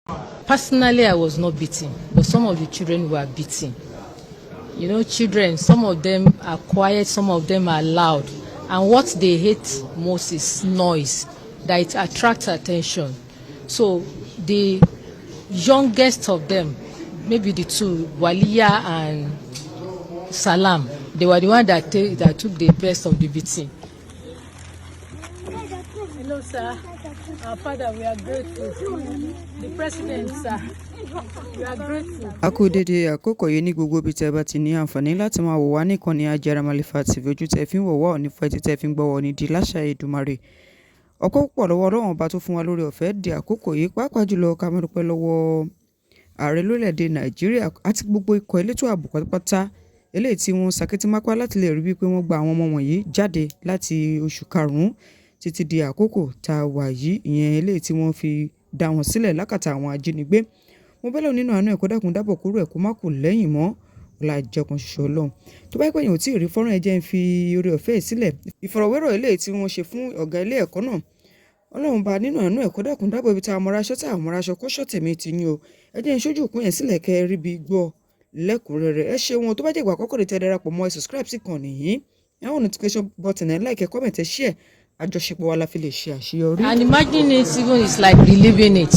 Personally, I was not beaten, but some of the children were beaten. You know, children, some of them are quiet, some of them are loud. And what they hate most is noise, that it attracts attention. So the youngest of them, maybe the two, Waliya and Salam, they were the one that took the best of the beating. Hello, sir. Our father, we are grateful. The president, sir, we are grateful. A kú dédé àkókò yìí ní gbogbo ibi tẹ́ bá ti ní àǹfààní láti máa wò wá níkànnì Ajáramálífà TV, ojú tẹ́ fi ń wò wá òní fẹ́ tí tẹ́ fi ń gbọ́ wọ ní di láṣà Èdùmàrè. Ọpẹ́ púpọ̀ lọ́wọ́ Ọlọ́run ọba tó fún wa lórí ọ̀fẹ́ di àkókò yìí, pàápàá jùlọ ká máa dúpẹ́ lọ́wọ́ ààrẹ lórílẹ̀‐èdè Nàìjíríà àti gbogbo ikọ̀ elétò ààbò pátápátá eléyìí tí wọ́n ṣàkítímápá láti lè rí wípé wọ́n gba àwọn ọmọ wọ̀nyí jáde láti oṣù karùn-ún títí di àkókò tá a wà yìí, ìyẹn eléyìí tí wọ́n fi dá wọn sílẹ̀ lákàtà àwọn ajínigbé. Mo bẹ̀ lọ́wọ́ nínú àánú ẹ̀kọ́ dákun dábọ̀ kúrò ẹ̀kọ́ má kù lẹ́yìn mọ́ ọ̀la ìjẹkùn ṣoṣo Ọlọ́run. Tó bá yẹ pé èèyàn ò tí ì rí fọ́nrán ẹ jẹ́ ń fi oore ọ̀fẹ́ sílẹ̀ ìfọ̀rọ̀wérọ̀ eléyìí tí wọ́n ṣe fún ọ̀gá ilé ẹ̀kọ́ náà. Ọlọ́run bá nínú àánú ẹ̀kọ́ dákun dábọ̀ ibi tá a mọ̀raṣọ́ tá a mọ̀raṣọ́ kó ṣọ̀tẹ̀ mi ti yín o. Ẹ jẹ́ ń ṣojú òpin yẹn sílẹ̀ kẹ́ ẹ rí bí gbọ́ lẹ́kùnrẹ́rẹ́. Ẹ ṣe wọn tó bá jẹ́ ìgbà àkọ́kọ́ rẹ̀ tẹ́ darapọ̀ mọ́ ẹ subscribe sí ìkànnì yìí. Ẹ hàn notification button ẹ like ẹ comment ẹ share. Àjọṣepọ̀ wa la fi lè ṣe àṣeyọrí. And imagining it even is like reliving it.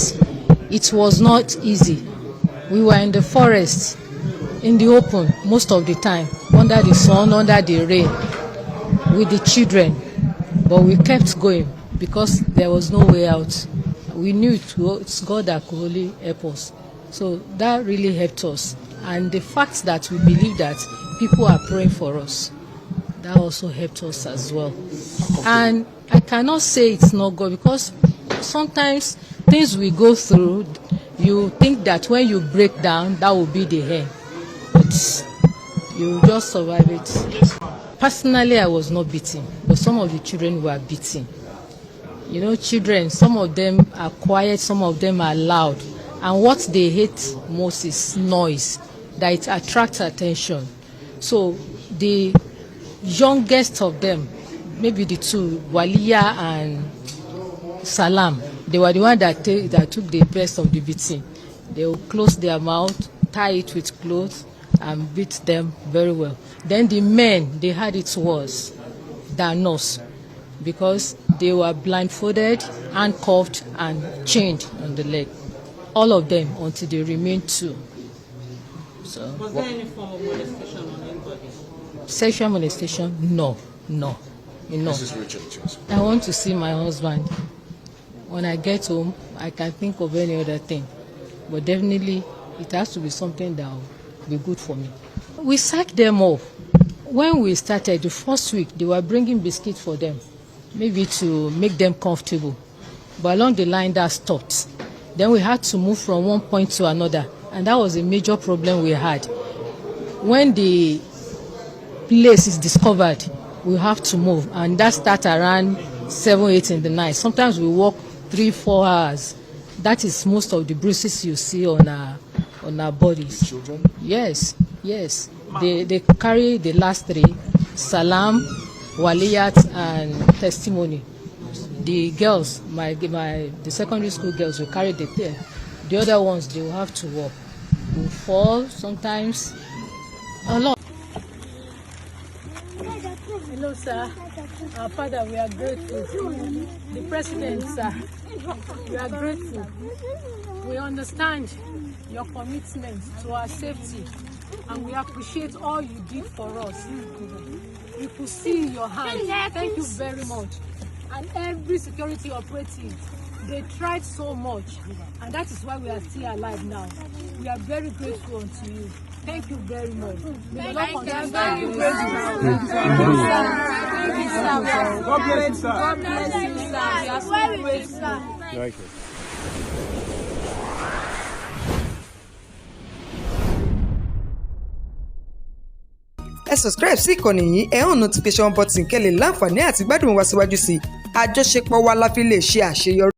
It was not easy. We were in the forest, in the open most of the time, under the sun, under the rain, with the children. But we kept going because there was no way out. We knew it's God that could only help us. So that really helped us. And the fact that we believe that people are praying for us, that also helped us as well. And I cannot say it's not God, because sometimes things we go through, you think that when you break down, that will be the end. But you just survive it. Personally, I was not beaten, but some of the children were beaten. You know, children, some of them are quiet, some of them are loud. And what they hate most is noise, that it attracts attention. So the youngest of them, maybe the two, Waliya and Salam, they were the one that took the best of the beating. They would close their mouth, tie it with clothes, and beat them very well. Then the men, they had it worse than us, because they were blindfolded, handcuffed, and chained on the leg. All of them until they remained two. So, was there any form of molestation on anybody? Sexual molestation? No. Mrs. Rachael, I want to see my husband. When I get home, I can think of any other thing. But definitely, it has to be something that will be good for me. We sacked them off. When we started, the first week, they were bringing biscuits for them, maybe to make them comfortable. But along the line, that stopped. Then we had to move from one point to another. And that was a major problem we had. When the place is discovered, we have to move. And that starts around 7, 8 in the night. Sometimes we walk 3, 4 hours. That is most of the bruises you see on our bodies. children? Yes. They carry the last 3, Salam, Waliyat, and Testimony. The girls, the secondary school girls will carry the tail. The other ones, they will have to walk. We will fall sometimes, a lot. Hello, sir. Our father, we are grateful. The president, sir, we are grateful. We understand your commitment to our safety, and we appreciate all you did for us. We could see your hand. Thank you very much. And every security operative, they tried so much, and that is why we are still alive now. We are very grateful unto you. Thank you very much. May the Lord continue to bless you. God bless you, sir. God bless you, sir. We are so grateful. Thank you. Ẹ subscribe sí ìkànnì yìí, ẹ hàn notification button kẹ́ lè láǹfààní àti gbádùn wa síwájú sí i. Àjọṣepọ̀ wa la fi lè ṣe àṣeyọrí.